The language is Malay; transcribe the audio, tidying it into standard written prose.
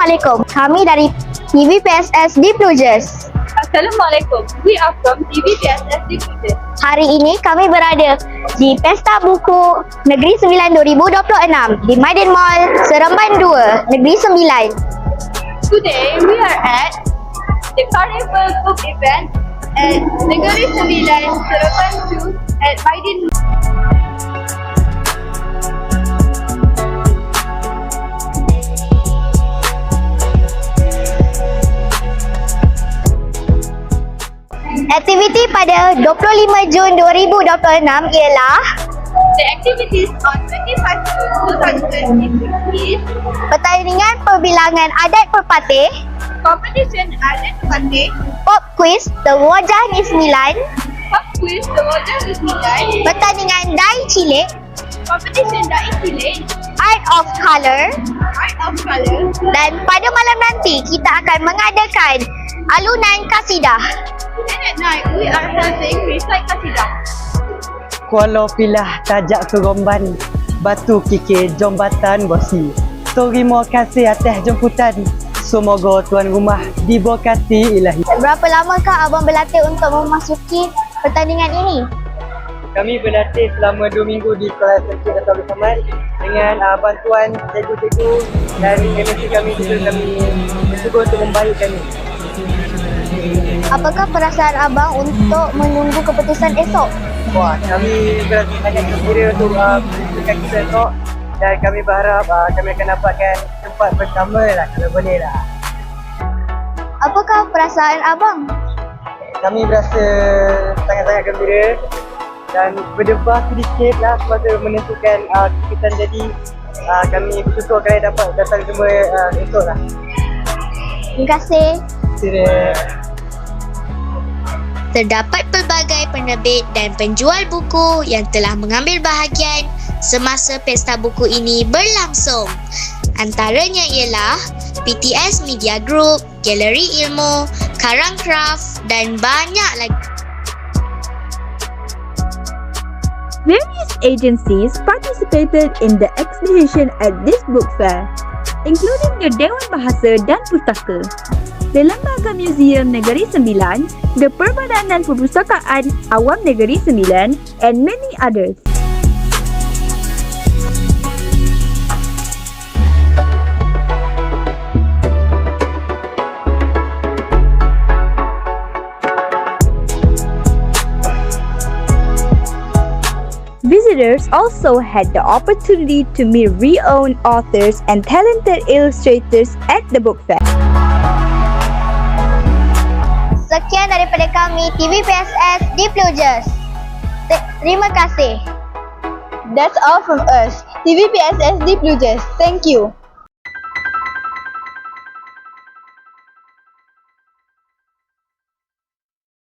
Assalamualaikum. Kami dari TVPSS di Plujes. Assalamualaikum. We are from TVPSS di Plujes. Hari ini kami berada di Pesta Buku Negeri Sembilan 2026 di Maidin Mall, Seremban 2, Negeri Sembilan. Today we are at the Carnival Book event at Negeri Sembilan, Seremban 2 at Maidin Mall. Aktiviti pada 25 Jun 2026 ialah The activities on 25 June 2026 is pertandingan perbilangan adat perpatih, competition adat Pate, pop quiz Terwajah Ni Sembilan, pop quiz Terwajah Ni Sembilan, pertandingan dai cilik, competition Dai Cilik, art of color, art of color, dan pada malam nanti kita akan mengadakan alunan kasidah. and at night we are having recite kasidah. Kuala pilah tajak keromban, batu kikir jambatan bosi. Terima kasih atas jemputan. Semoga tuan rumah diberkati ilahi. Berapa lamakah abang berlatih untuk memasuki pertandingan ini? Kami berlatih selama 2 minggu di kelas terkait atau bersama dengan bantuan cikgu-cikgu dan MSC kami juga kami mencuba untuk membaikkan ini. Apakah perasaan abang untuk menunggu keputusan esok? Wah, kami berasa sangat gembira untuk menentukan kita esok dan kami berharap kami akan dapatkan tempat pertama lah kalau boleh lah. Apakah perasaan abang? Kami berasa sangat-sangat gembira dan berdebah sedikit lah semasa menentukan keputusan, jadi kami bersyukur kerana dapat datang semua esok lah. Terima kasih. Terima. Terdapat pelbagai penerbit dan penjual buku yang telah mengambil bahagian semasa pesta buku ini berlangsung. Antaranya ialah PTS Media Group, Galeri Ilmu, Karang Craft dan banyak lagi. Various agencies participated in the exhibition at this book fair, including the Dewan Bahasa dan Pustaka, the Lembaga Museum Negeri Sembilan, the Perbadanan Perpustakaan Awam Negeri Sembilan, and many others. Visitors also had the opportunity to meet renowned authors and talented illustrators at the book fair. Sekian daripada kami TVPSS di Plujes. Terima kasih. That's all from us, TVPSS di Plujes. Thank you.